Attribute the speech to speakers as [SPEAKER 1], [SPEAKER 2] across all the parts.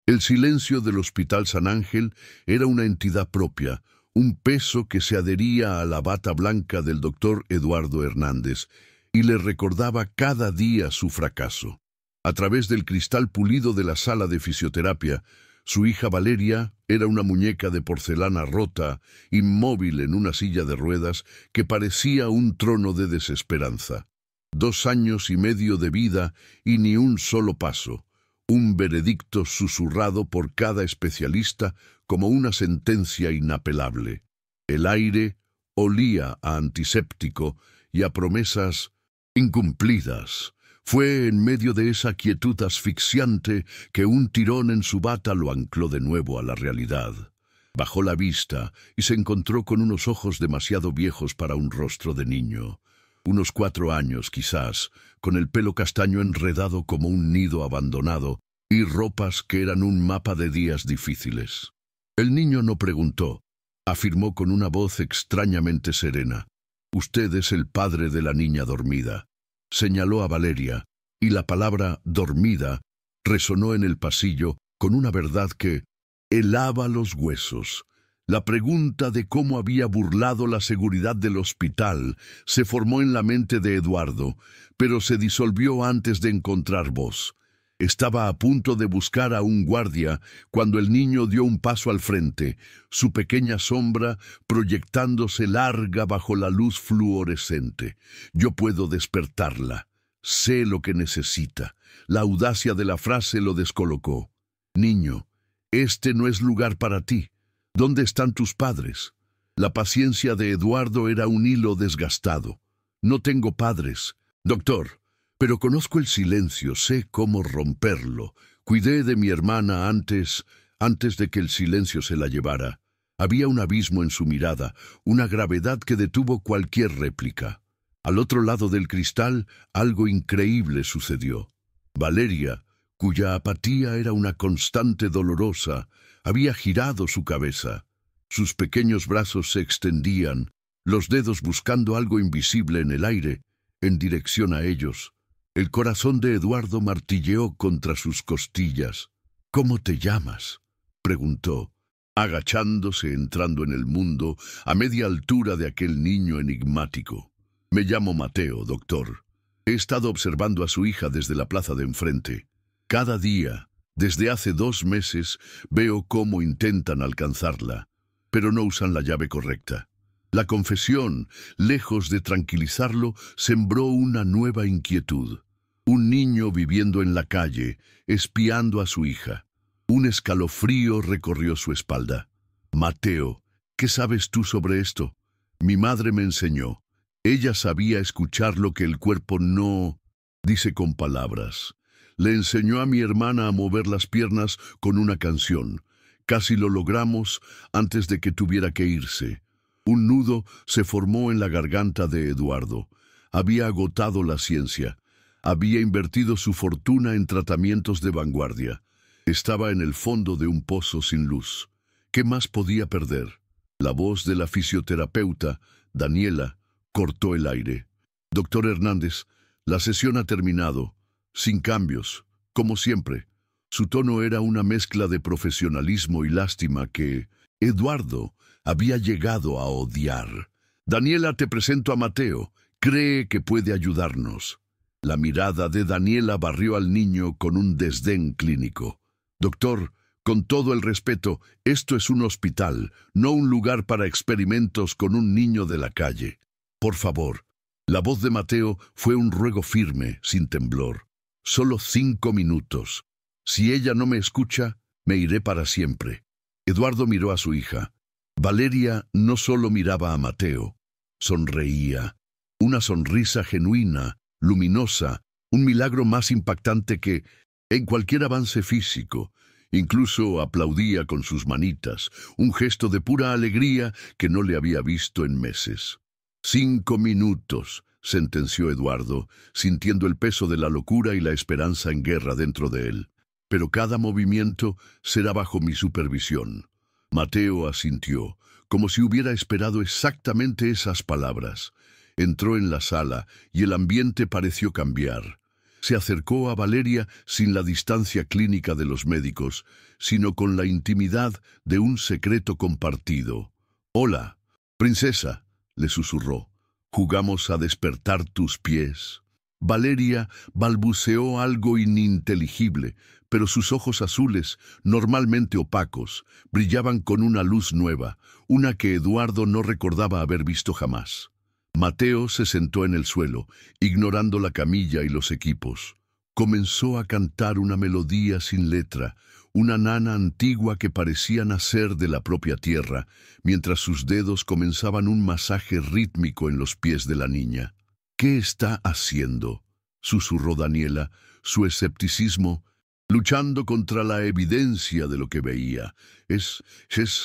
[SPEAKER 1] El silencio del Hospital San Ángel era una entidad propia, un peso que se adhería a la bata blanca del doctor Eduardo Hernández y le recordaba cada día su fracaso. A través del cristal pulido de la sala de fisioterapia, su hija Valeria era una muñeca de porcelana rota, inmóvil en una silla de ruedas que parecía un trono de desesperanza. 2 años y medio de vida y ni un solo paso. Un veredicto susurrado por cada especialista como una sentencia inapelable. El aire olía a antiséptico y a promesas incumplidas. Fue en medio de esa quietud asfixiante que un tirón en su bata lo ancló de nuevo a la realidad. Bajó la vista y se encontró con unos ojos demasiado viejos para un rostro de niño. Unos 4 años, quizás, con el pelo castaño enredado como un nido abandonado y ropas que eran un mapa de días difíciles. El niño no preguntó. Afirmó con una voz extrañamente serena. «Usted es el padre de la niña dormida». Señaló a Valeria, y la palabra «dormida» resonó en el pasillo con una verdad que helaba los huesos. La pregunta de cómo había burlado la seguridad del hospital se formó en la mente de Eduardo, pero se disolvió antes de encontrar voz. Estaba a punto de buscar a un guardia cuando el niño dio un paso al frente, su pequeña sombra proyectándose larga bajo la luz fluorescente. «Yo puedo despertarla. Sé lo que necesita». La audacia de la frase lo descolocó. «Niño, este no es lugar para ti. ¿Dónde están tus padres?» La paciencia de Eduardo era un hilo desgastado. «No tengo padres, doctor, pero conozco el silencio, sé cómo romperlo. Cuidé de mi hermana antes de que el silencio se la llevara». Había un abismo en su mirada, una gravedad que detuvo cualquier réplica. Al otro lado del cristal, algo increíble sucedió. Valeria, cuya apatía era una constante dolorosa, había girado su cabeza. Sus pequeños brazos se extendían, los dedos buscando algo invisible en el aire, en dirección a ellos. El corazón de Eduardo martilleó contra sus costillas. «¿Cómo te llamas?», preguntó, agachándose entrando en el mundo a media altura de aquel niño enigmático. «Me llamo Mateo, doctor. He estado observando a su hija desde la plaza de enfrente. Cada día, desde hace 2 meses, veo cómo intentan alcanzarla, pero no usan la llave correcta». La confesión, lejos de tranquilizarlo, sembró una nueva inquietud. Un niño viviendo en la calle, espiando a su hija. Un escalofrío recorrió su espalda. «Mateo, ¿qué sabes tú sobre esto?». «Mi madre me enseñó. Ella sabía escuchar lo que el cuerpo no dice con palabras. Le enseñó a mi hermana a mover las piernas con una canción. Casi lo logramos antes de que tuviera que irse». Un nudo se formó en la garganta de Eduardo. Había agotado la ciencia. Había invertido su fortuna en tratamientos de vanguardia. Estaba en el fondo de un pozo sin luz. ¿Qué más podía perder? La voz de la fisioterapeuta, Daniela, cortó el aire. «Doctor Hernández, la sesión ha terminado. Sin cambios, como siempre». Su tono era una mezcla de profesionalismo y lástima que Eduardo había llegado a odiar. «Daniela, te presento a Mateo. Cree que puede ayudarnos». La mirada de Daniela barrió al niño con un desdén clínico. «Doctor, con todo el respeto, esto es un hospital, no un lugar para experimentos con un niño de la calle. Por favor». La voz de Mateo fue un ruego firme, sin temblor. «Solo 5 minutos. Si ella no me escucha, me iré para siempre». Eduardo miró a su hija. Valeria no solo miraba a Mateo, sonreía. Una sonrisa genuina, luminosa, un milagro más impactante que en cualquier avance físico. Incluso aplaudía con sus manitas, un gesto de pura alegría que no le había visto en meses. 5 minutos, sentenció Eduardo, sintiendo el peso de la locura y la esperanza en guerra dentro de él. «Pero cada movimiento será bajo mi supervisión». Mateo asintió, como si hubiera esperado exactamente esas palabras. Entró en la sala y el ambiente pareció cambiar. se acercó a Valeria sin la distancia clínica de los médicos, sino con la intimidad de un secreto compartido. «Hola, princesa», le susurró. «¿Jugamos a despertar tus pies?» Valeria balbuceó algo ininteligible, pero sus ojos azules, normalmente opacos, brillaban con una luz nueva, una que Eduardo no recordaba haber visto jamás. Mateo se sentó en el suelo, ignorando la camilla y los equipos. Comenzó a cantar una melodía sin letra, una nana antigua que parecía nacer de la propia tierra, mientras sus dedos comenzaban un masaje rítmico en los pies de la niña. «¿Qué está haciendo?», susurró Daniela, su escepticismo luchando contra la evidencia de lo que veía. Es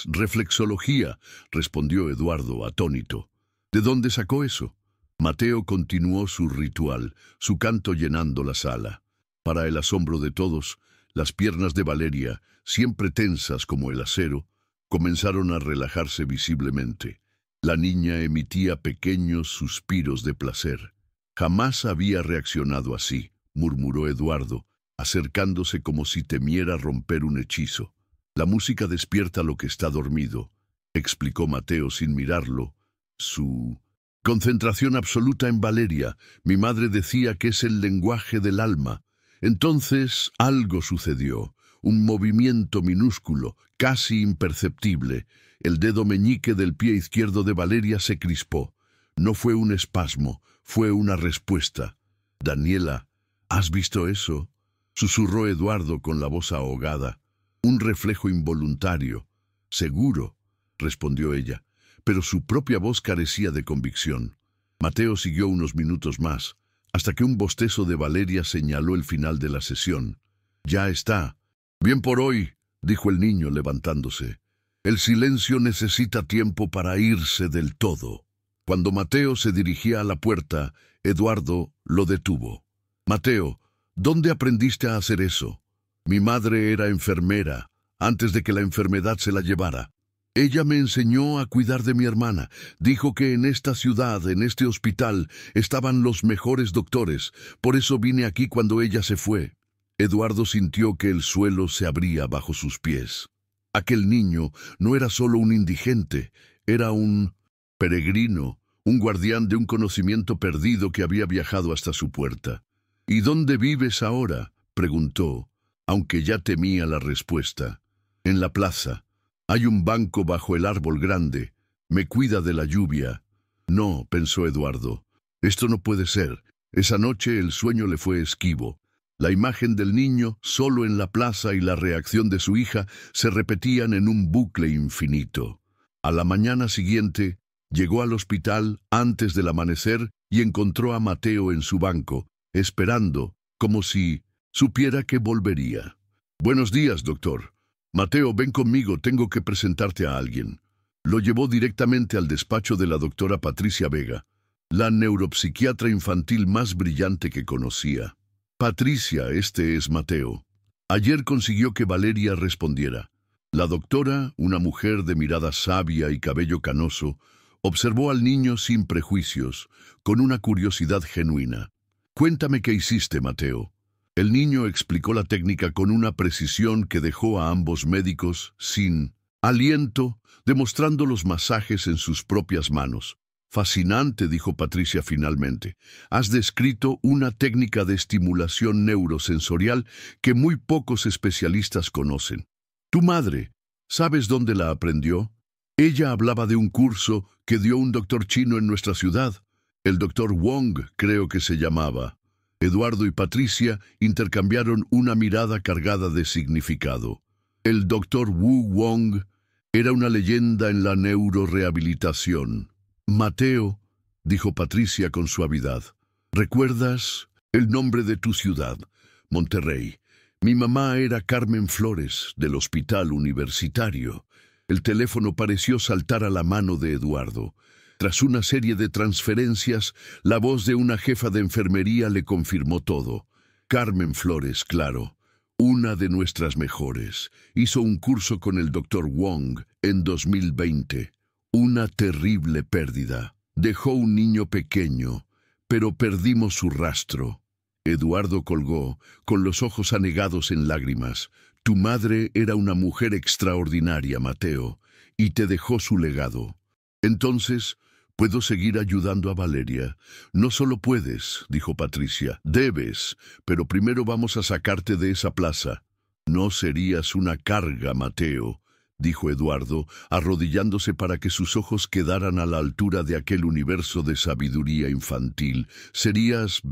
[SPEAKER 1] reflexología», respondió Eduardo, atónito. «¿De dónde sacó eso?» Mateo continuó su ritual, su canto llenando la sala. Para el asombro de todos, las piernas de Valeria, siempre tensas como el acero, comenzaron a relajarse visiblemente. La niña emitía pequeños suspiros de placer. «Jamás había reaccionado así», murmuró Eduardo, acercándose como si temiera romper un hechizo. «La música despierta lo que está dormido», explicó Mateo sin mirarlo. «Su concentración absoluta en Valeria. Mi madre decía que es el lenguaje del alma». Entonces algo sucedió, un movimiento minúsculo, casi imperceptible. El dedo meñique del pie izquierdo de Valeria se crispó. No fue un espasmo, fue una respuesta. «Daniela, ¿has visto eso?», susurró Eduardo con la voz ahogada. «Un reflejo involuntario». «Seguro», respondió ella, pero su propia voz carecía de convicción. Mateo siguió unos minutos más, hasta que un bostezo de Valeria señaló el final de la sesión. «Ya está. Bien por hoy», dijo el niño levantándose. «El silencio necesita tiempo para irse del todo». Cuando Mateo se dirigía a la puerta, Eduardo lo detuvo. «Mateo, ¿dónde aprendiste a hacer eso?» «Mi madre era enfermera, antes de que la enfermedad se la llevara. Ella me enseñó a cuidar de mi hermana. Dijo que en esta ciudad, en este hospital, estaban los mejores doctores. Por eso vine aquí cuando ella se fue». Eduardo sintió que el suelo se abría bajo sus pies. Aquel niño no era solo un indigente, era un peregrino, un guardián de un conocimiento perdido que había viajado hasta su puerta. «¿Y dónde vives ahora?», preguntó, aunque ya temía la respuesta. «En la plaza. Hay un banco bajo el árbol grande. Me cuida de la lluvia». «No», pensó Eduardo. «Esto no puede ser». Esa noche el sueño le fue esquivo. La imagen del niño, solo en la plaza, y la reacción de su hija se repetían en un bucle infinito. A la mañana siguiente, llegó al hospital antes del amanecer y encontró a Mateo en su banco, esperando, como si supiera que volvería. «Buenos días, doctor. Mateo, ven conmigo, tengo que presentarte a alguien». Lo llevó directamente al despacho de la doctora Patricia Vega, la neuropsiquiatra infantil más brillante que conocía. «Patricia, este es Mateo». Ayer consiguió que Valeria respondiera. La doctora, una mujer de mirada sabia y cabello canoso, observó al niño sin prejuicios, con una curiosidad genuina. «Cuéntame qué hiciste, Mateo». El niño explicó la técnica con una precisión que dejó a ambos médicos sin aliento, demostrando los masajes en sus propias manos. «Fascinante», dijo Patricia finalmente. «Has descrito una técnica de estimulación neurosensorial que muy pocos especialistas conocen. Tu madre, ¿sabes dónde la aprendió?» «Ella hablaba de un curso que dio un doctor chino en nuestra ciudad. El doctor Wong, creo que se llamaba». Eduardo y Patricia intercambiaron una mirada cargada de significado. El doctor Wu Wong era una leyenda en la neurorehabilitación. «Mateo», dijo Patricia con suavidad, «¿recuerdas el nombre de tu ciudad?» «Monterrey. Mi mamá era Carmen Flores, del Hospital Universitario». El teléfono pareció saltar a la mano de Eduardo. Tras una serie de transferencias, la voz de una jefa de enfermería le confirmó todo. «Carmen Flores, claro. Una de nuestras mejores. Hizo un curso con el doctor Wong en 2020. Una terrible pérdida. Dejó un niño pequeño, pero perdimos su rastro». Eduardo colgó, con los ojos anegados en lágrimas. Tu madre era una mujer extraordinaria, Mateo, y te dejó su legado. Entonces, puedo seguir ayudando a Valeria. No solo puedes, dijo Patricia, debes, pero primero vamos a sacarte de esa plaza. No serías una carga, Mateo, dijo Eduardo, arrodillándose para que sus ojos quedaran a la altura de aquel universo de sabiduría infantil. Serías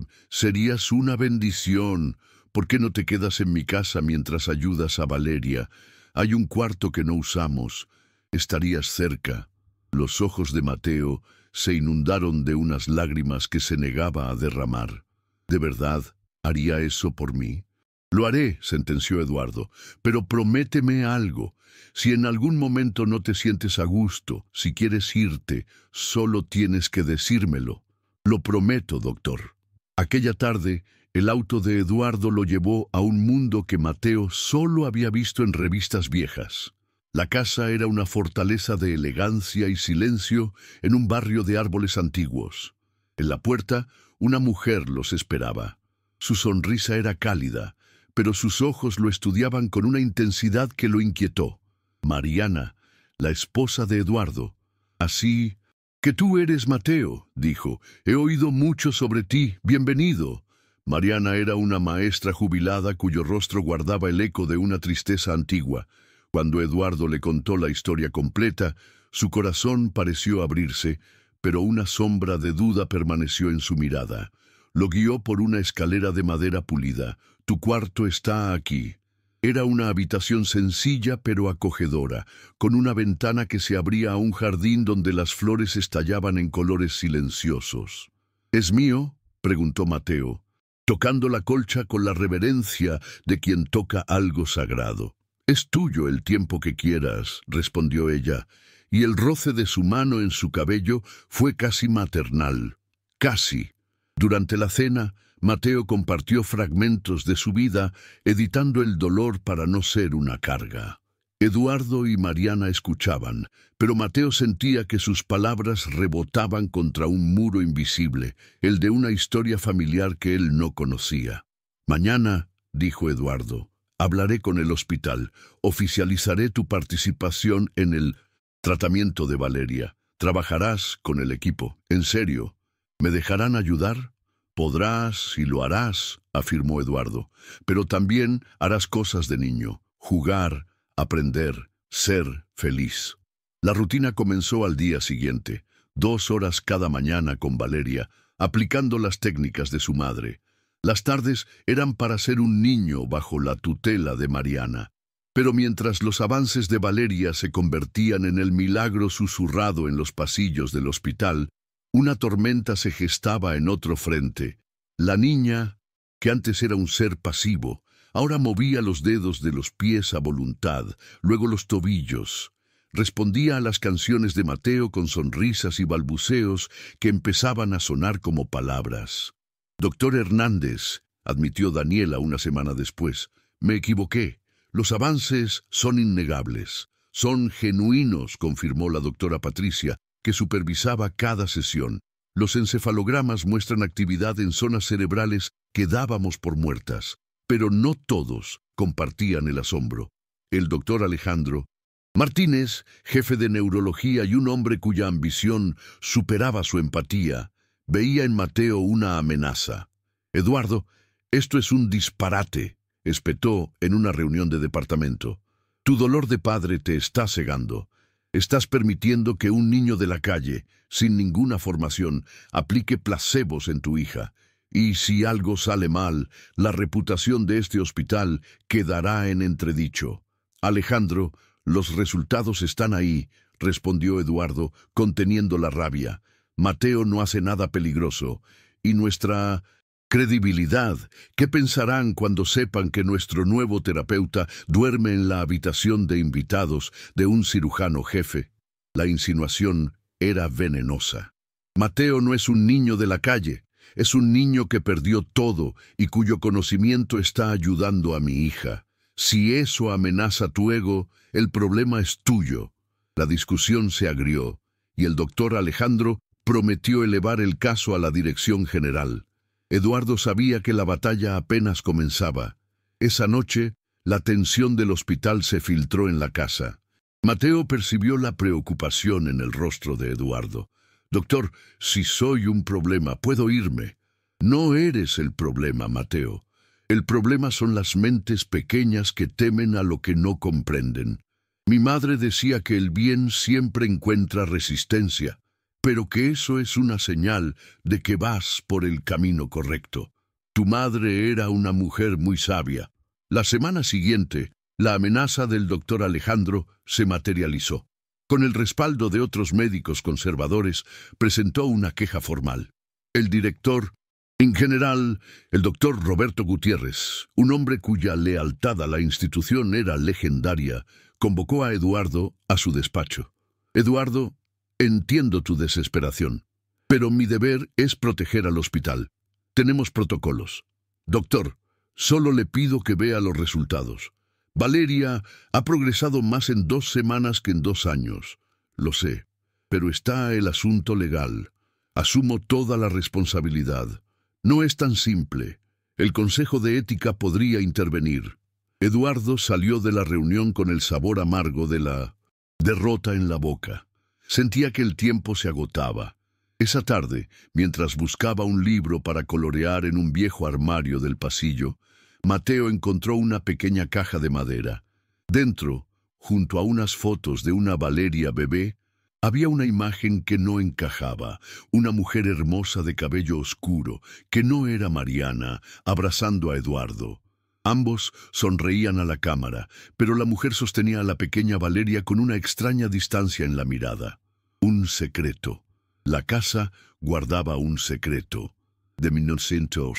[SPEAKER 1] una bendición. ¿Por qué no te quedas en mi casa mientras ayudas a Valeria? Hay un cuarto que no usamos. Estarías cerca. Los ojos de Mateo se inundaron de unas lágrimas que se negaba a derramar. ¿De verdad haría eso por mí? Lo haré, sentenció Eduardo, pero prométeme algo. Si en algún momento no te sientes a gusto, si quieres irte, solo tienes que decírmelo. Lo prometo, doctor. Aquella tarde, el auto de Eduardo lo llevó a un mundo que Mateo solo había visto en revistas viejas. La casa era una fortaleza de elegancia y silencio en un barrio de árboles antiguos. En la puerta, una mujer los esperaba. Su sonrisa era cálida, pero sus ojos lo estudiaban con una intensidad que lo inquietó. Mariana, la esposa de Eduardo. Así que tú eres Mateo, dijo. He oído mucho sobre ti. Bienvenido. Mariana era una maestra jubilada cuyo rostro guardaba el eco de una tristeza antigua. Cuando Eduardo le contó la historia completa, su corazón pareció abrirse, pero una sombra de duda permaneció en su mirada. Lo guió por una escalera de madera pulida. Tu cuarto está aquí. Era una habitación sencilla pero acogedora, con una ventana que se abría a un jardín donde las flores estallaban en colores silenciosos. ¿Es mío?, preguntó Mateo, tocando la colcha con la reverencia de quien toca algo sagrado. Es tuyo el tiempo que quieras, respondió ella, y el roce de su mano en su cabello fue casi maternal. Casi. Durante la cena, Mateo compartió fragmentos de su vida, editando el dolor para no ser una carga. Eduardo y Mariana escuchaban, pero Mateo sentía que sus palabras rebotaban contra un muro invisible, el de una historia familiar que él no conocía. Mañana, dijo Eduardo, hablaré con el hospital, oficializaré tu participación en el tratamiento de Valeria. Trabajarás con el equipo, en serio. ¿Me dejarán ayudar? Podrás y lo harás, afirmó Eduardo, pero también harás cosas de niño, jugar, aprender, ser feliz. La rutina comenzó al día siguiente, 2 horas cada mañana con Valeria, aplicando las técnicas de su madre. Las tardes eran para ser un niño bajo la tutela de Mariana. Pero mientras los avances de Valeria se convertían en el milagro susurrado en los pasillos del hospital, una tormenta se gestaba en otro frente. La niña, que antes era un ser pasivo, ahora movía los dedos de los pies a voluntad, luego los tobillos. Respondía a las canciones de Mateo con sonrisas y balbuceos que empezaban a sonar como palabras. «Doctor Hernández», admitió Daniela una semana después, «me equivoqué. Los avances son innegables. Son genuinos», confirmó la doctora Patricia, que supervisaba cada sesión. Los encefalogramas muestran actividad en zonas cerebrales que dábamos por muertas, pero no todos compartían el asombro. El doctor Alejandro Martínez, jefe de neurología y un hombre cuya ambición superaba su empatía, veía en Mateo una amenaza. «Eduardo, esto es un disparate», espetó en una reunión de departamento. «Tu dolor de padre te está cegando. Estás permitiendo que un niño de la calle, sin ninguna formación, aplique placebos en tu hija. Y si algo sale mal, la reputación de este hospital quedará en entredicho». «Alejandro, los resultados están ahí», respondió Eduardo, conteniendo la rabia. «Mateo no hace nada peligroso. Y nuestra credibilidad, ¿qué pensarán cuando sepan que nuestro nuevo terapeuta duerme en la habitación de invitados de un cirujano jefe?» La insinuación era venenosa. «Mateo no es un niño de la calle, es un niño que perdió todo y cuyo conocimiento está ayudando a mi hija. Si eso amenaza tu ego, el problema es tuyo». La discusión se agrió y el doctor Alejandro prometió elevar el caso a la dirección general. Eduardo sabía que la batalla apenas comenzaba. Esa noche, la tensión del hospital se filtró en la casa. Mateo percibió la preocupación en el rostro de Eduardo. «Doctor, si soy un problema, puedo irme». «No eres el problema, Mateo. El problema son las mentes pequeñas que temen a lo que no comprenden. Mi madre decía que el bien siempre encuentra resistencia, pero que eso es una señal de que vas por el camino correcto. Tu madre era una mujer muy sabia». La semana siguiente, la amenaza del doctor Alejandro se materializó. Con el respaldo de otros médicos conservadores, presentó una queja formal. El director, en general, el doctor Roberto Gutiérrez, un hombre cuya lealtad a la institución era legendaria, convocó a Eduardo a su despacho. «Eduardo, entiendo tu desesperación, pero mi deber es proteger al hospital. Tenemos protocolos. Doctor, solo le pido que vea los resultados. Valeria ha progresado más en 2 semanas que en 2 años. Lo sé, pero está el asunto legal. Asumo toda la responsabilidad. No es tan simple. El Consejo de Ética podría intervenir». Eduardo salió de la reunión con el sabor amargo de la derrota en la boca. Sentía que el tiempo se agotaba. Esa tarde, mientras buscaba un libro para colorear en un viejo armario del pasillo, Mateo encontró una pequeña caja de madera. Dentro, junto a unas fotos de una Valeria bebé, había una imagen que no encajaba, una mujer hermosa de cabello oscuro, que no era Mariana, abrazando a Eduardo. Ambos sonreían a la cámara, pero la mujer sostenía a la pequeña Valeria con una extraña distancia en la mirada. Un secreto. La casa guardaba un secreto. De 1900.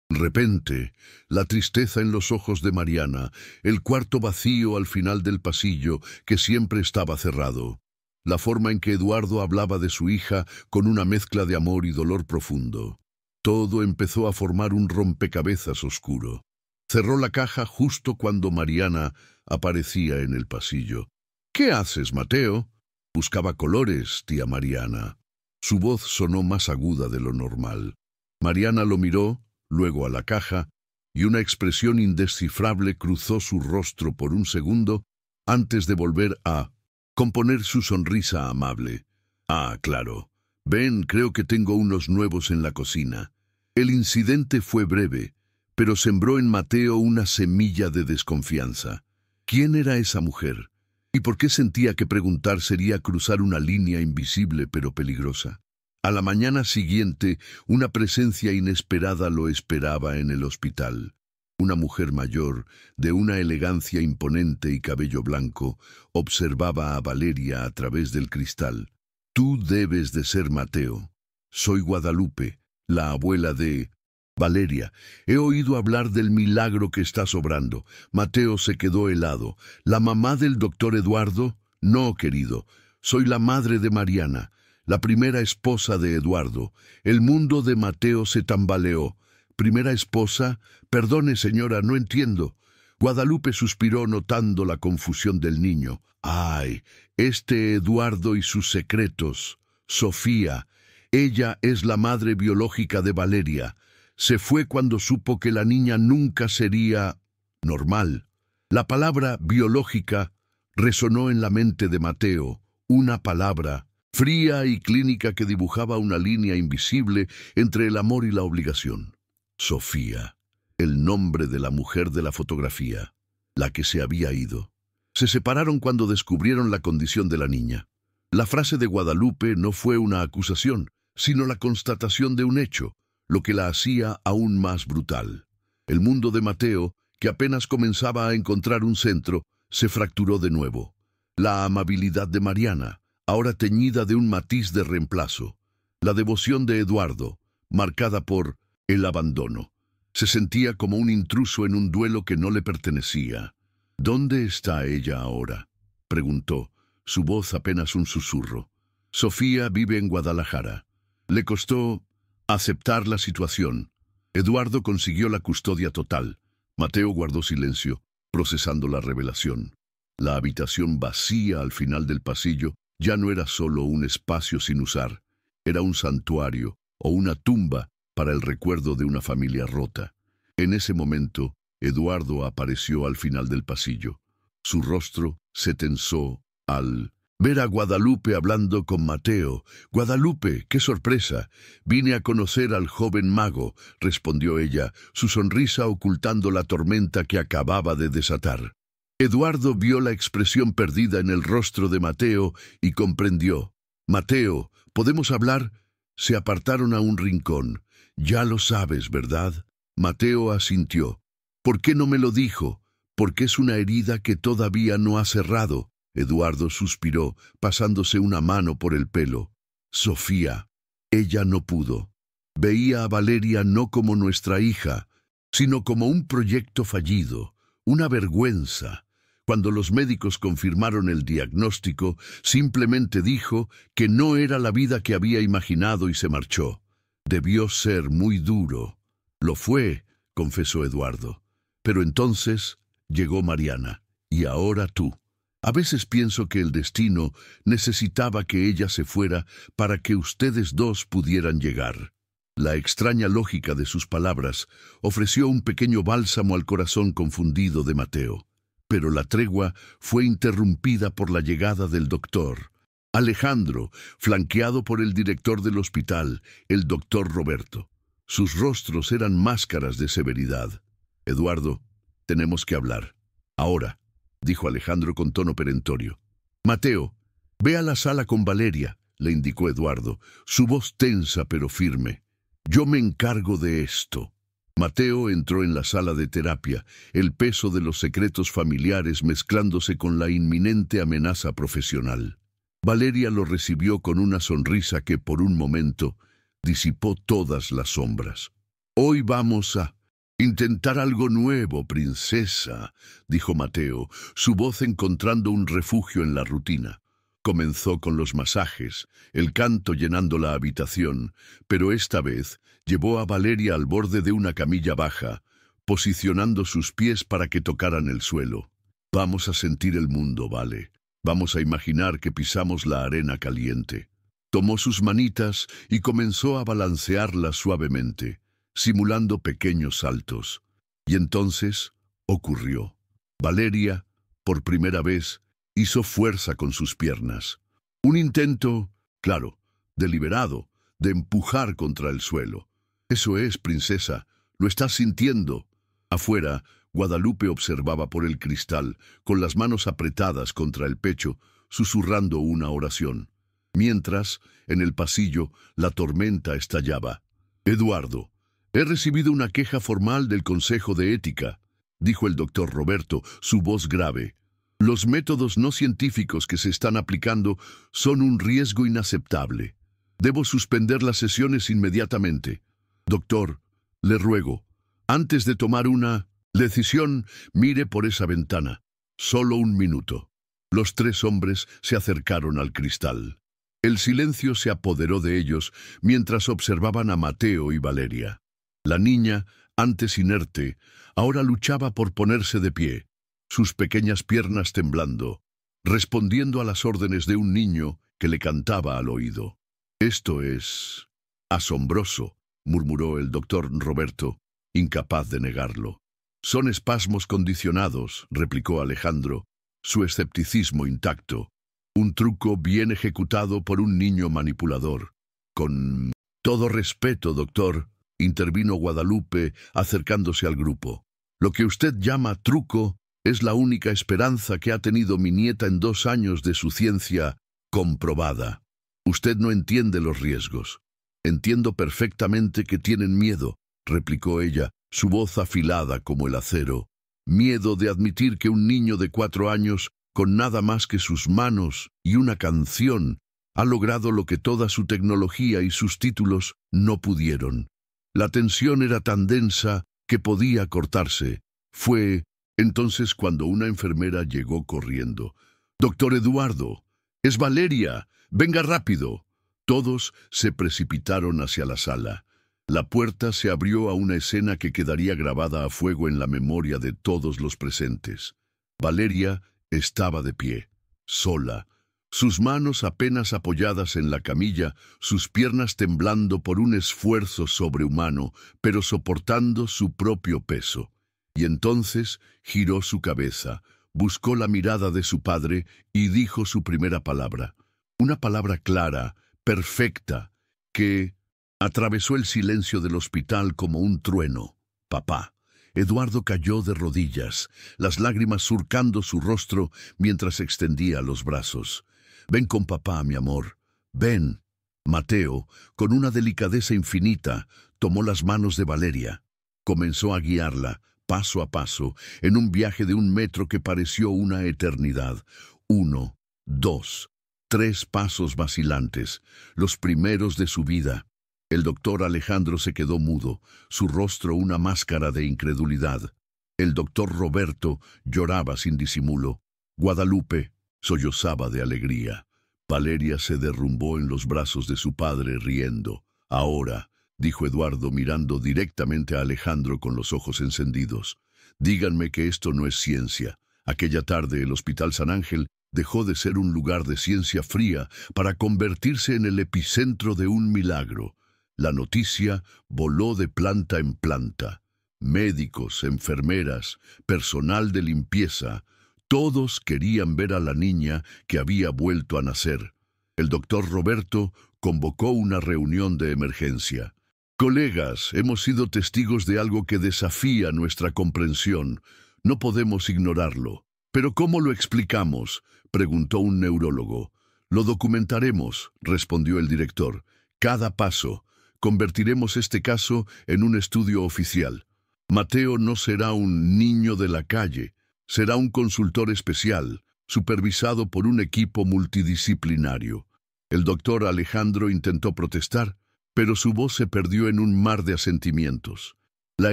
[SPEAKER 1] De repente, la tristeza en los ojos de Mariana, el cuarto vacío al final del pasillo que siempre estaba cerrado. La forma en que Eduardo hablaba de su hija con una mezcla de amor y dolor profundo. Todo empezó a formar un rompecabezas oscuro. Cerró la caja justo cuando Mariana aparecía en el pasillo. «¿Qué haces, Mateo?» «Buscaba colores, tía Mariana». Su voz sonó más aguda de lo normal. Mariana lo miró, luego a la caja, y una expresión indescifrable cruzó su rostro por un segundo antes de volver a componer su sonrisa amable. «Ah, claro. Ven, creo que tengo unos nuevos en la cocina». El incidente fue breve, pero sembró en Mateo una semilla de desconfianza. ¿Quién era esa mujer? ¿Y por qué sentía que preguntar sería cruzar una línea invisible pero peligrosa? A la mañana siguiente, una presencia inesperada lo esperaba en el hospital. Una mujer mayor, de una elegancia imponente y cabello blanco, observaba a Valeria a través del cristal. «Tú debes de ser Mateo. Soy Guadalupe, la abuela de...» «Valeria, he oído hablar del milagro que estás obrando». Mateo se quedó helado. «¿La mamá del doctor Eduardo?» «No, querido. Soy la madre de Mariana, la primera esposa de Eduardo». El mundo de Mateo se tambaleó. «¿Primera esposa? Perdone, señora, no entiendo». Guadalupe suspiró notando la confusión del niño. «Ay, este Eduardo y sus secretos. Sofía, ella es la madre biológica de Valeria. Se fue cuando supo que la niña nunca sería normal». La palabra biológica resonó en la mente de Mateo, una palabra fría y clínica que dibujaba una línea invisible entre el amor y la obligación. Sofía, el nombre de la mujer de la fotografía, la que se había ido. Se separaron cuando descubrieron la condición de la niña. La frase de Guadalupe no fue una acusación, sino la constatación de un hecho, lo que la hacía aún más brutal. El mundo de Mateo, que apenas comenzaba a encontrar un centro, se fracturó de nuevo. La amabilidad de Mariana, ahora teñida de un matiz de reemplazo. La devoción de Eduardo, marcada por el abandono. Se sentía como un intruso en un duelo que no le pertenecía. «¿Dónde está ella ahora?», preguntó, su voz apenas un susurro. «Sofía vive en Guadalajara». Le costó aceptar la situación. Eduardo consiguió la custodia total. Mateo guardó silencio, procesando la revelación. La habitación vacía al final del pasillo ya no era solo un espacio sin usar. Era un santuario o una tumba para el recuerdo de una familia rota. En ese momento, Eduardo apareció al final del pasillo. Su rostro se tensó al ver a Guadalupe hablando con Mateo. «Guadalupe, qué sorpresa. Vine a conocer al joven mago», respondió ella, su sonrisa ocultando la tormenta que acababa de desatar. Eduardo vio la expresión perdida en el rostro de Mateo y comprendió. «Mateo, ¿podemos hablar?» Se apartaron a un rincón. «Ya lo sabes, ¿verdad?» Mateo asintió. «¿Por qué no me lo dijo? Porque es una herida que todavía no ha cerrado». Eduardo suspiró, pasándose una mano por el pelo. «Sofía». Ella no pudo. Veía a Valeria no como nuestra hija, sino como un proyecto fallido, una vergüenza. Cuando los médicos confirmaron el diagnóstico, simplemente dijo que no era la vida que había imaginado y se marchó. Debió ser muy duro. «Lo fue», confesó Eduardo. «Pero entonces llegó Mariana, y ahora tú. A veces pienso que el destino necesitaba que ella se fuera para que ustedes dos pudieran llegar». La extraña lógica de sus palabras ofreció un pequeño bálsamo al corazón confundido de Mateo. Pero la tregua fue interrumpida por la llegada del doctor. Alejandro, flanqueado por el director del hospital, el doctor Roberto. Sus rostros eran máscaras de severidad. «Eduardo, tenemos que hablar. Ahora», dijo Alejandro con tono perentorio. «Mateo, ve a la sala con Valeria», le indicó Eduardo, su voz tensa pero firme. «Yo me encargo de esto». Mateo entró en la sala de terapia, el peso de los secretos familiares mezclándose con la inminente amenaza profesional. Valeria lo recibió con una sonrisa que por un momento disipó todas las sombras. «Hoy vamos a intentar algo nuevo, princesa», dijo Mateo, su voz encontrando un refugio en la rutina. Comenzó con los masajes, el canto llenando la habitación, pero esta vez llevó a Valeria al borde de una camilla baja, posicionando sus pies para que tocaran el suelo. «Vamos a sentir el mundo, Vale. Vamos a imaginar que pisamos la arena caliente». Tomó sus manitas y comenzó a balancearlas suavemente, simulando pequeños saltos. Y entonces ocurrió. Valeria, por primera vez, hizo fuerza con sus piernas. Un intento, claro, deliberado, de empujar contra el suelo. «Eso es, princesa, lo estás sintiendo». Afuera, Guadalupe observaba por el cristal, con las manos apretadas contra el pecho, susurrando una oración. Mientras, en el pasillo, la tormenta estallaba. «Eduardo, he recibido una queja formal del Consejo de Ética», dijo el doctor Roberto, su voz grave. «Los métodos no científicos que se están aplicando son un riesgo inaceptable. Debo suspender las sesiones inmediatamente. Doctor, le ruego, antes de tomar una decisión, mire por esa ventana. Solo un minuto». Los tres hombres se acercaron al cristal. El silencio se apoderó de ellos mientras observaban a Mateo y Valeria. La niña, antes inerte, ahora luchaba por ponerse de pie, sus pequeñas piernas temblando, respondiendo a las órdenes de un niño que le cantaba al oído. «Esto es asombroso», murmuró el doctor Roberto, incapaz de negarlo. «Son espasmos condicionados», replicó Alejandro, su escepticismo intacto. «Un truco bien ejecutado por un niño manipulador». «Con todo respeto, doctor», intervino Guadalupe, acercándose al grupo. «Lo que usted llama truco es la única esperanza que ha tenido mi nieta en 2 años de su ciencia comprobada. Usted no entiende los riesgos». «Entiendo perfectamente que tienen miedo», replicó ella, su voz afilada como el acero. «Miedo de admitir que un niño de 4 años, con nada más que sus manos y una canción, ha logrado lo que toda su tecnología y sus títulos no pudieron. La tensión era tan densa que podía cortarse. Fue entonces cuando una enfermera llegó corriendo. «Doctor Eduardo, es Valeria, venga rápido». Todos se precipitaron hacia la sala. La puerta se abrió a una escena que quedaría grabada a fuego en la memoria de todos los presentes. Valeria estaba de pie, sola, sus manos apenas apoyadas en la camilla, sus piernas temblando por un esfuerzo sobrehumano, pero soportando su propio peso. Y entonces giró su cabeza, buscó la mirada de su padre y dijo su primera palabra. Una palabra clara, perfecta, que atravesó el silencio del hospital como un trueno. Papá. Eduardo cayó de rodillas, las lágrimas surcando su rostro mientras extendía los brazos. «Ven con papá, mi amor. Ven». Mateo, con una delicadeza infinita, tomó las manos de Valeria. Comenzó a guiarla, paso a paso, en un viaje de 1 metro que pareció una eternidad. 1, 2, 3 pasos vacilantes, los primeros de su vida. El doctor Alejandro se quedó mudo, su rostro una máscara de incredulidad. El doctor Roberto lloraba sin disimulo. Guadalupe sollozaba de alegría. Valeria se derrumbó en los brazos de su padre riendo. «Ahora», dijo Eduardo mirando directamente a Alejandro con los ojos encendidos, «díganme que esto no es ciencia». Aquella tarde el Hospital San Ángel dejó de ser un lugar de ciencia fría para convertirse en el epicentro de un milagro. La noticia voló de planta en planta. Médicos, enfermeras, personal de limpieza, todos querían ver a la niña que había vuelto a nacer. El doctor Roberto convocó una reunión de emergencia. «Colegas, hemos sido testigos de algo que desafía nuestra comprensión. No podemos ignorarlo». «¿Pero cómo lo explicamos?», preguntó un neurólogo. «Lo documentaremos», respondió el director. «Cada paso. Convertiremos este caso en un estudio oficial. Mateo no será un niño de la calle, será un consultor especial, supervisado por un equipo multidisciplinario». El doctor Alejandro intentó protestar, pero su voz se perdió en un mar de asentimientos. La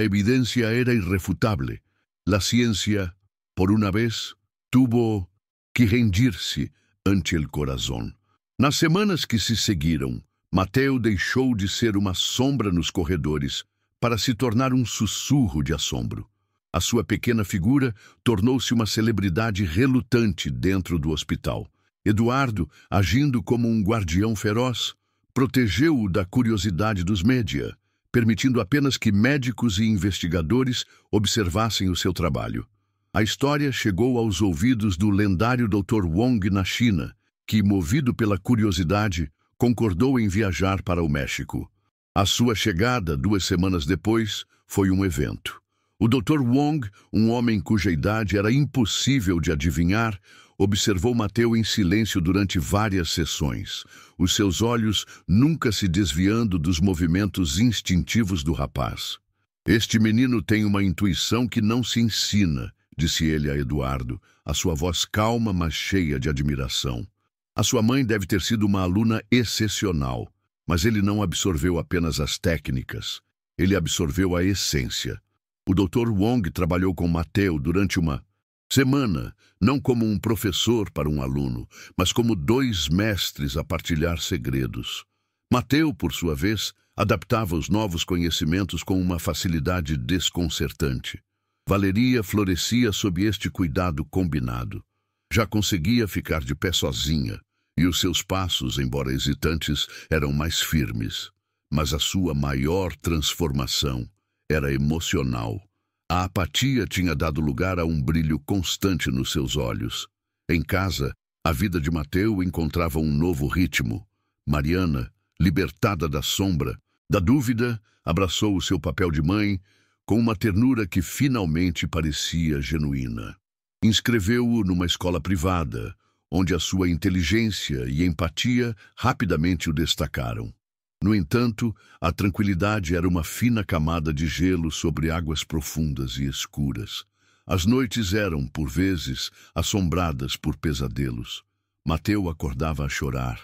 [SPEAKER 1] evidencia era irrefutable. La ciencia, por una vez, tuvo que rendirse ante el corazón. Nas semanas que se seguiram, Mateo deixou de ser uma sombra nos corredores para se tornar um sussurro de assombro. A sua pequena figura tornou-se uma celebridade relutante dentro do hospital. Eduardo, agindo como um guardião feroz, protegeu-o da curiosidade dos média, permitindo apenas que médicos e investigadores observassem o seu trabalho. A história chegou aos ouvidos do lendário Dr. Wong na China, que, movido pela curiosidade, concordou em viajar para o México. A sua chegada, 2 semanas depois, foi um evento. O Dr. Wong, um homem cuja idade era impossível de adivinhar, observou Mateo em silêncio durante várias sessões, os seus olhos nunca se desviando dos movimentos instintivos do rapaz. «Este menino tem uma intuição que não se ensina», disse ele a Eduardo, a sua voz calma, mas cheia de admiração. A sua mãe deve ter sido uma aluna excepcional, mas ele não absorveu apenas as técnicas, ele absorveu a essência. O Dr. Wong trabalhou com Mateo durante uma semana, não como um professor para um aluno, mas como 2 mestres a partilhar segredos. Mateo, por sua vez, adaptava os novos conhecimentos com uma facilidade desconcertante. Valeria florescia sob este cuidado combinado. Já conseguia ficar de pé sozinha, e os seus passos, embora hesitantes, eram mais firmes. Mas a sua maior transformação era emocional. A apatia tinha dado lugar a um brilho constante nos seus olhos. Em casa, a vida de Mateo encontrava um novo ritmo. Mariana, libertada da sombra, da dúvida, abraçou o seu papel de mãe com uma ternura que finalmente parecia genuína. Inscreveu-o numa escola privada, onde a sua inteligência e empatia rapidamente o destacaram. No entanto, a tranquilidade era uma fina camada de gelo sobre águas profundas e escuras. As noites eram, por vezes, assombradas por pesadelos. Mateo acordava a chorar.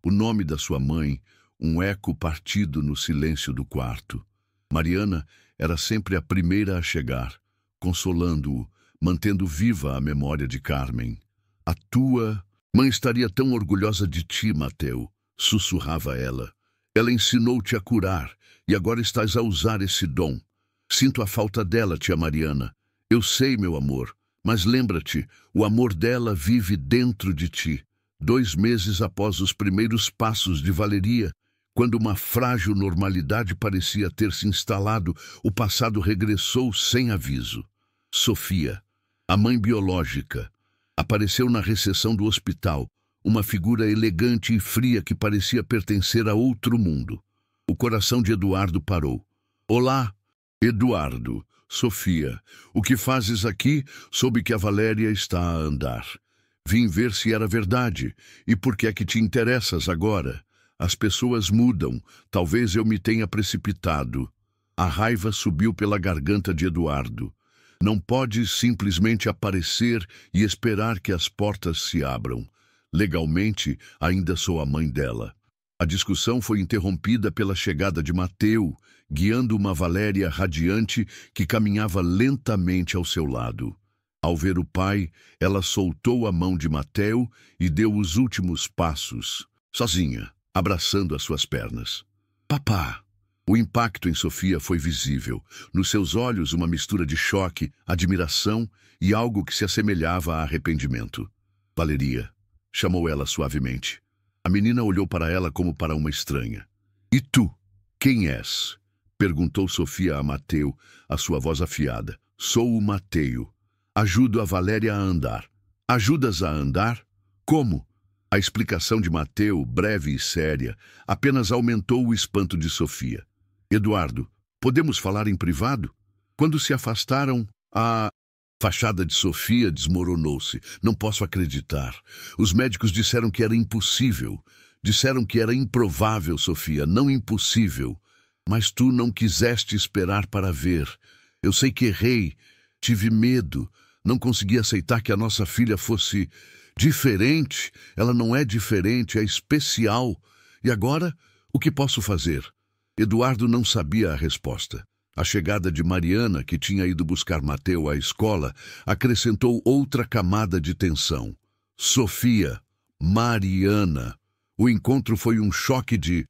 [SPEAKER 1] O nome da sua mãe, um eco partido no silêncio do quarto. Mariana era sempre a primeira a chegar, consolando-o, mantendo viva a memória de Carmen. «A tua mãe estaria tão orgulhosa de ti, Mateo», sussurrava ela. «Ela ensinou-te a curar, e agora estás a usar esse dom. Sinto a falta dela, tia Mariana. Eu sei, meu amor, mas lembra-te, o amor dela vive dentro de ti. 2 meses após os primeiros passos de Valeria, quando uma frágil normalidade parecia ter se instalado, o passado regressou sem aviso. Sofia, a mãe biológica, apareceu na recepção do hospital, uma figura elegante e fria que parecia pertencer a outro mundo. O coração de Eduardo parou. Olá, Eduardo. Sofia, o que fazes aqui? Soube que a Valéria está a andar. Vim ver se era verdade. E por que é que te interessas agora? As pessoas mudam. Talvez eu me tenha precipitado. A raiva subiu pela garganta de Eduardo. Não podes simplesmente aparecer e esperar que as portas se abram. Legalmente, ainda sou a mãe dela. A discussão foi interrompida pela chegada de Mateu, guiando uma Valéria radiante que caminhava lentamente ao seu lado. Ao ver o pai, ela soltou a mão de Mateu e deu os últimos passos, sozinha, abraçando as suas pernas. Papá! O impacto em Sofia foi visível. Nos seus olhos, uma mistura de choque, admiração e algo que se assemelhava a arrependimento. Valeria, chamou ela suavemente. A menina olhou para ela como para uma estranha. E tu, quem és? Perguntou Sofia a Mateu, a sua voz afiada. Sou o Mateu. Ajudo a Valéria a andar. Ajudas a andar? Como? A explicação de Mateu, breve e séria, apenas aumentou o espanto de Sofia. Eduardo, podemos falar em privado? Quando se afastaram, a fachada de Sofia desmoronou-se. Não posso acreditar. Os médicos disseram que era impossível. Disseram que era improvável, Sofia, não impossível. Mas tu não quiseste esperar para ver. Eu sei que errei. Tive medo. Não consegui aceitar que a nossa filha fosse diferente. Ela não é diferente, é especial. E agora, o que posso fazer? Eduardo não sabia a resposta. A chegada de Mariana, que tinha ido buscar Mateu à escola, acrescentou outra camada de tensão. Sofia, Mariana. O encontro foi um choque de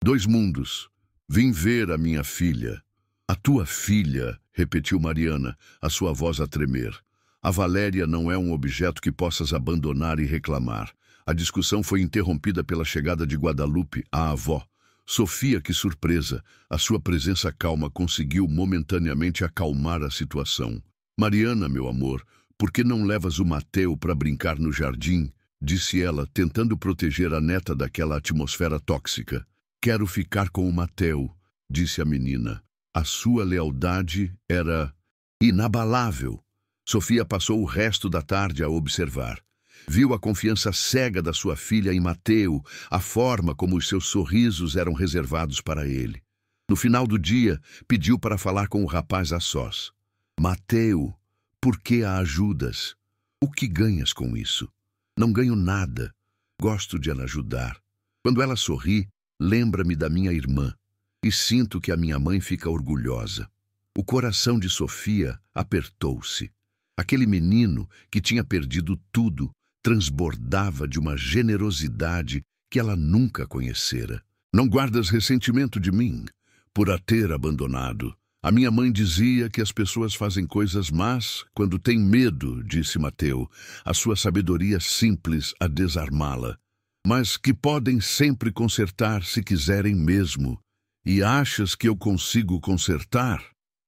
[SPEAKER 1] 2 mundos. Vim ver a minha filha. A tua filha, repetiu Mariana, a sua voz a tremer. A Valéria não é um objeto que possas abandonar e reclamar. A discussão foi interrompida pela chegada de Guadalupe, a avó. Sofia, que surpresa! A sua presença calma conseguiu momentaneamente acalmar a situação. Mariana, meu amor, por que não levas o Mateu para brincar no jardim? Disse ela, tentando proteger a neta daquela atmosfera tóxica. Quero ficar com o Mateu, disse a menina. A sua lealdade era inabalável. Sofia passou o resto da tarde a observar. Viu a confiança cega da sua filha em Mateu, a forma como os seus sorrisos eram reservados para ele. No final do dia, pediu para falar com o rapaz a sós. Mateu, por que a ajudas? O que ganhas com isso? Não ganho nada. Gosto de a ajudar. Quando ela sorri, lembra-me da minha irmã. E sinto que a minha mãe fica orgulhosa. O coração de Sofia apertou-se. Aquele menino que tinha perdido tudo transbordava de uma generosidade que ela nunca conhecera. Não guardas ressentimento de mim por a ter abandonado. A minha mãe dizia que as pessoas fazem coisas más quando têm medo, disse Mateu, a sua sabedoria simples a desarmá-la. Mas que podem sempre consertar se quiserem mesmo. E achas que eu consigo consertar?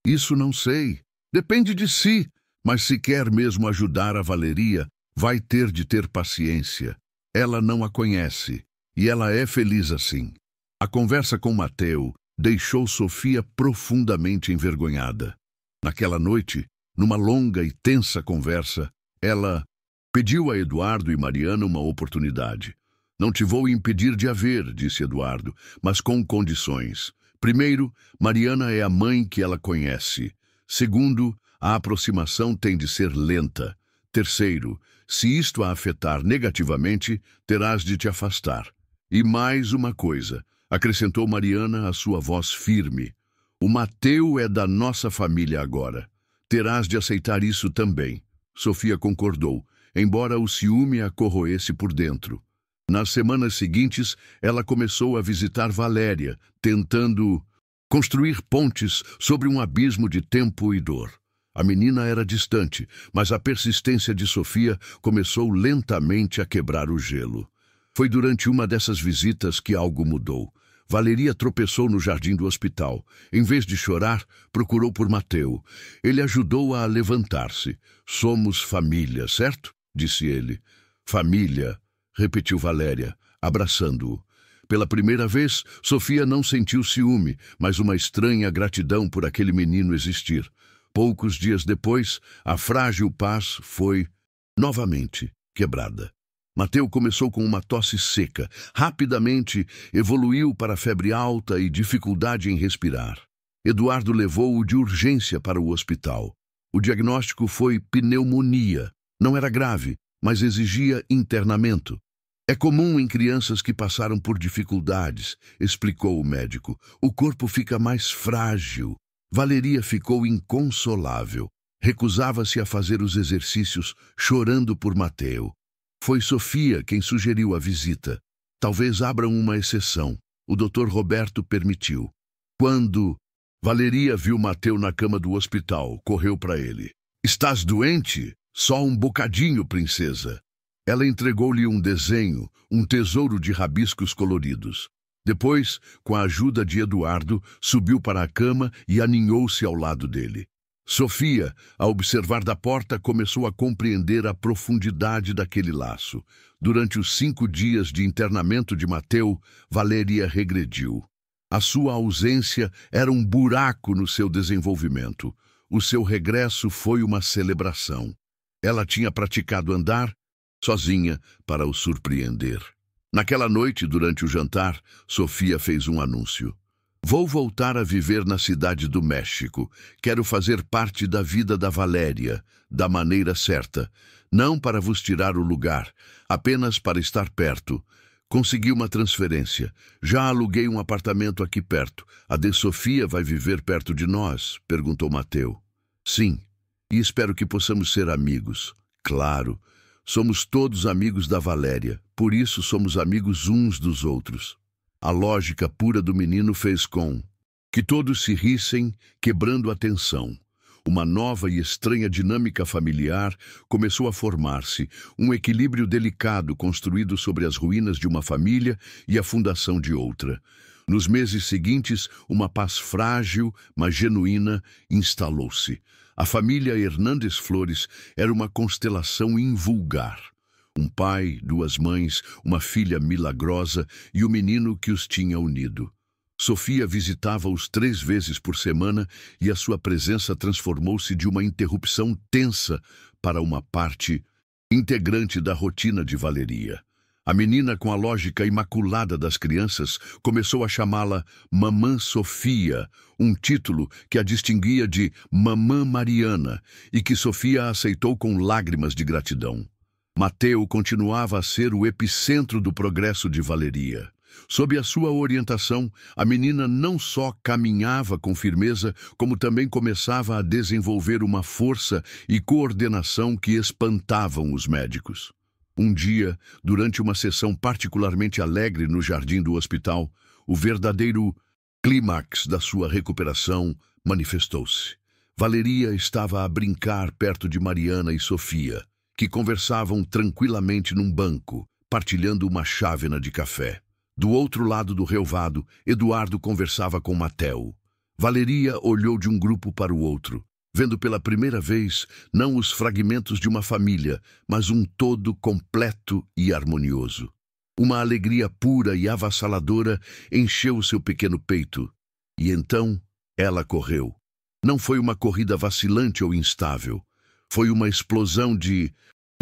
[SPEAKER 1] Isso não sei. Depende de si. Mas se quer mesmo ajudar a Valeria, vai ter de ter paciência. Ela não a conhece, e ela é feliz assim. A conversa com Mateu deixou Sofia profundamente envergonhada. Naquela noite, numa longa e tensa conversa, ela pediu a Eduardo e Mariana uma oportunidade. Não te vou impedir de a ver, disse Eduardo, mas com condições. Primeiro, Mariana é a mãe que ela conhece. Segundo, a aproximação tem de ser lenta. Terceiro, se isto a afetar negativamente, terás de te afastar. E mais uma coisa, acrescentou Mariana, a sua voz firme. O Mateu é da nossa família agora. Terás de aceitar isso também. Sofia concordou, embora o ciúme a corroesse por dentro. Nas semanas seguintes, ela começou a visitar Valéria, tentando construir pontes sobre um abismo de tempo e dor. A menina era distante, mas a persistência de Sofia começou lentamente a quebrar o gelo. Foi durante uma dessas visitas que algo mudou. Valeria tropeçou no jardim do hospital. Em vez de chorar, procurou por Mateu. Ele ajudou-a a levantar-se. Somos família, certo? Disse ele. Família, repetiu Valéria, abraçando-o. Pela primeira vez, Sofia não sentiu ciúme, mas uma estranha gratidão por aquele menino existir. Poucos dias depois, a frágil paz foi, novamente, quebrada. Mateu começou com uma tosse seca. Rapidamente, evoluiu para febre alta e dificuldade em respirar. Eduardo levou-o de urgência para o hospital. O diagnóstico foi pneumonia. Não era grave, mas exigia internamento. É comum em crianças que passaram por dificuldades, explicou o médico. O corpo fica mais frágil. Valeria ficou inconsolável. Recusava-se a fazer os exercícios, chorando por Mateu. Foi Sofia quem sugeriu a visita. Talvez abram uma exceção. O Dr. Roberto permitiu. Quando Valeria viu Mateu na cama do hospital, correu para ele. Estás doente? Só um bocadinho, princesa. Ela entregou-lhe um desenho, um tesouro de rabiscos coloridos. Depois, com a ajuda de Eduardo, subiu para a cama e aninhou-se ao lado dele. Sofia, a observar da porta, começou a compreender a profundidade daquele laço. Durante os 5 dias de internamento de Mateu, Valéria regrediu. A sua ausência era um buraco no seu desenvolvimento. O seu regresso foi uma celebração. Ela tinha praticado andar sozinha para o surpreender. Naquela noite, durante o jantar, Sofia fez um anúncio. Vou voltar a viver na cidade do México. Quero fazer parte da vida da Valéria, da maneira certa. Não para vos tirar o lugar, apenas para estar perto. Consegui uma transferência. Já aluguei um apartamento aqui perto. A de Sofia vai viver perto de nós? Perguntou Mateu. Sim, e espero que possamos ser amigos. Claro. Somos todos amigos da Valéria, por isso somos amigos uns dos outros. A lógica pura do menino fez com que todos se rissem, quebrando a tensão. Uma nova e estranha dinâmica familiar começou a formar-se, um equilíbrio delicado construído sobre as ruínas de uma família e a fundação de outra. Nos meses seguintes, uma paz frágil, mas genuína, instalou-se. A família Hernandes Flores era uma constelação invulgar. Um pai, 2 mães, uma filha milagrosa e o menino que os tinha unido. Sofia visitava-os 3 vezes por semana e a sua presença transformou-se de uma interrupção tensa para uma parte integrante da rotina de Valeria. A menina, com a lógica imaculada das crianças, começou a chamá-la Mamã Sofia, um título que a distinguia de Mamã Mariana e que Sofia aceitou com lágrimas de gratidão. Mateu continuava a ser o epicentro do progresso de Valeria. Sob a sua orientação, a menina não só caminhava com firmeza, como também começava a desenvolver uma força e coordenação que espantavam os médicos. Um dia, durante uma sessão particularmente alegre no jardim do hospital, o verdadeiro clímax da sua recuperação manifestou-se. Valeria estava a brincar perto de Mariana e Sofia, que conversavam tranquilamente num banco, partilhando uma chávena de café. Do outro lado do relvado, Eduardo conversava com Mateu. Valeria olhou de um grupo para o outro, vendo pela primeira vez não os fragmentos de uma família, mas um todo completo e harmonioso. Uma alegria pura e avassaladora encheu o seu pequeno peito. E então ela correu. Não foi uma corrida vacilante ou instável. Foi uma explosão de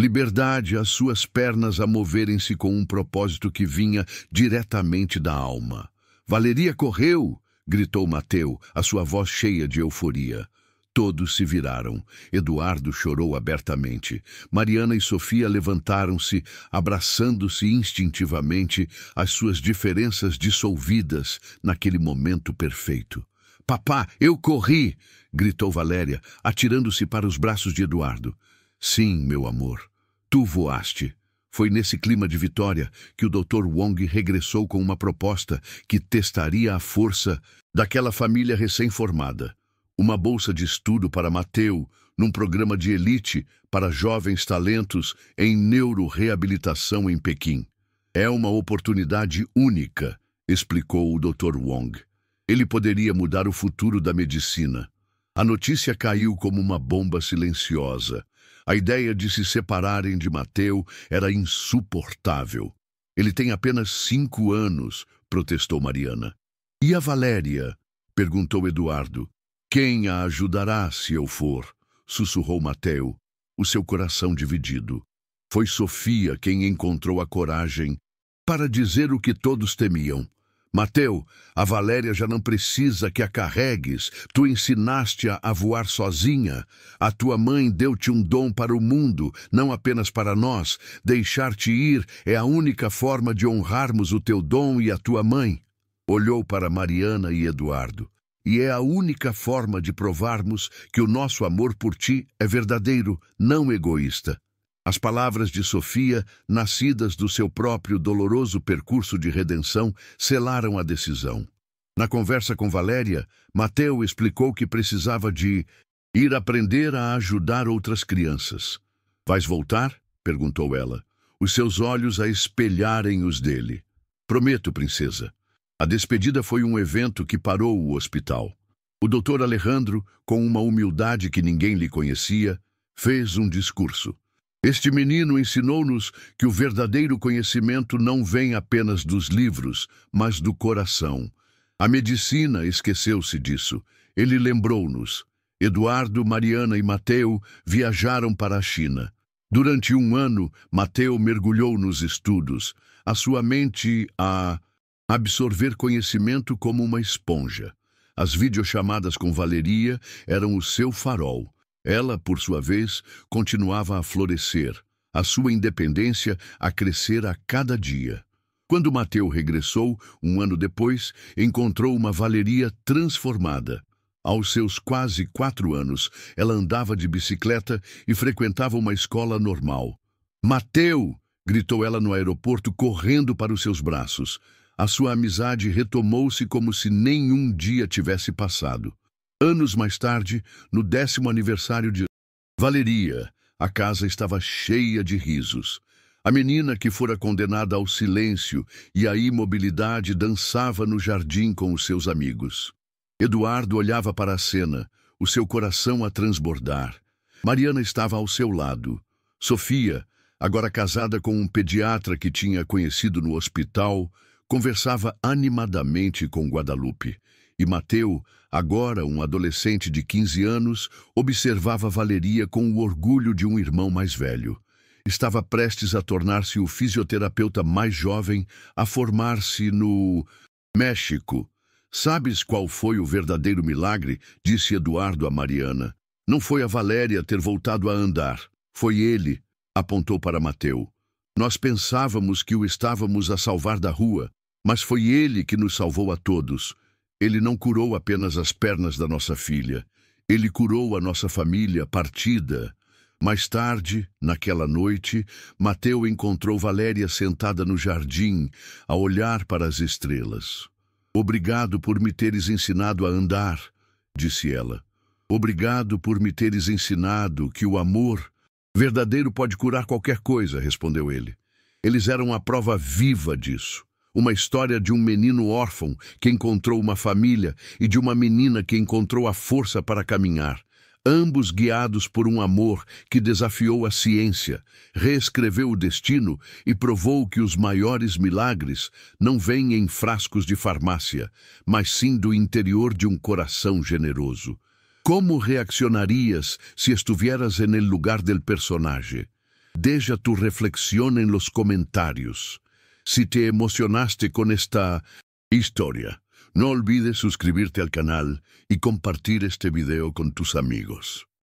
[SPEAKER 1] liberdade, as suas pernas a moverem-se com um propósito que vinha diretamente da alma. Valeria correu! Gritou Mateu, a sua voz cheia de euforia. Todos se viraram. Eduardo chorou abertamente. Mariana e Sofia levantaram-se, abraçando-se instintivamente, as suas diferenças dissolvidas naquele momento perfeito. Papá, eu corri! Gritou Valéria, atirando-se para os braços de Eduardo. Sim, meu amor, tu voaste. Foi nesse clima de vitória que o Dr. Wong regressou com uma proposta que testaria a força daquela família recém-formada. Uma bolsa de estudo para Mateu, num programa de elite para jovens talentos em neuroreabilitação em Pequim. É uma oportunidade única, explicou o Dr. Wong. Ele poderia mudar o futuro da medicina. A notícia caiu como uma bomba silenciosa. A ideia de se separarem de Mateu era insuportável. Ele tem apenas 5 anos, protestou Mariana. E a Valéria? Perguntou Eduardo. Quem a ajudará se eu for? Sussurrou Mateu, o seu coração dividido. Foi Sofia quem encontrou a coragem para dizer o que todos temiam. Mateu, a Valéria já não precisa que a carregues. Tu ensinaste-a a voar sozinha. A tua mãe deu-te um dom para o mundo, não apenas para nós. Deixar-te ir é a única forma de honrarmos o teu dom e a tua mãe. Olhou para Mariana e Eduardo. E é a única forma de provarmos que o nosso amor por ti é verdadeiro, não egoísta. As palavras de Sofia, nascidas do seu próprio doloroso percurso de redenção, selaram a decisão. Na conversa com Valéria, Mateu explicou que precisava de ir aprender a ajudar outras crianças. Vais voltar? Perguntou ela, os seus olhos a espelharem os dele. Prometo, princesa. A despedida foi um evento que parou o hospital. O doutor Alejandro, com uma humildade que ninguém lhe conhecia, fez um discurso. Este menino ensinou-nos que o verdadeiro conhecimento não vem apenas dos livros, mas do coração. A medicina esqueceu-se disso. Ele lembrou-nos. Eduardo, Mariana e Mateu viajaram para a China. Durante 1 ano, Mateu mergulhou nos estudos, a sua mente a absorver conhecimento como uma esponja. As videochamadas com Valeria eram o seu farol. Ela, por sua vez, continuava a florescer, a sua independência a crescer a cada dia. Quando Mateu regressou, 1 ano depois, encontrou uma Valeria transformada. Aos seus quase 4 anos, ela andava de bicicleta e frequentava uma escola normal. «Mateu!» gritou ela no aeroporto, correndo para os seus braços. A sua amizade retomou-se como se nenhum dia tivesse passado. Anos mais tarde, no 10º aniversário de Valeria, a casa estava cheia de risos. A menina que fora condenada ao silêncio e à imobilidade dançava no jardim com os seus amigos. Eduardo olhava para a cena, o seu coração a transbordar. Mariana estava ao seu lado. Sofia, agora casada com um pediatra que tinha conhecido no hospital, conversava animadamente com Guadalupe. E Mateu, agora um adolescente de 15 anos, observava Valeria com o orgulho de um irmão mais velho. Estava prestes a tornar-se o fisioterapeuta mais jovem a formar-se no México. Sabes qual foi o verdadeiro milagre? Disse Eduardo a Mariana. Não foi a Valéria ter voltado a andar. Foi ele, apontou para Mateu. Nós pensávamos que o estávamos a salvar da rua, mas foi ele que nos salvou a todos. Ele não curou apenas as pernas da nossa filha. Ele curou a nossa família partida. Mais tarde, naquela noite, Mateu encontrou Valéria sentada no jardim, a olhar para as estrelas. Obrigado por me teres ensinado a andar, disse ela. Obrigado por me teres ensinado que o amor verdadeiro pode curar qualquer coisa, respondeu ele. Eles eram a prova viva disso. Uma história de um menino órfão que encontrou uma família e de uma menina que encontrou a força para caminhar. Ambos guiados por um amor que desafiou a ciência, reescreveu o destino e provou que os maiores milagres não vêm em frascos de farmácia, mas sim do interior de um coração generoso. Como reaccionarias si estuvieras en el lugar del personaje? Deja tu reflexión en los comentarios. Si te emocionaste con esta historia, no olvides suscribirte al canal y compartir este video con tus amigos.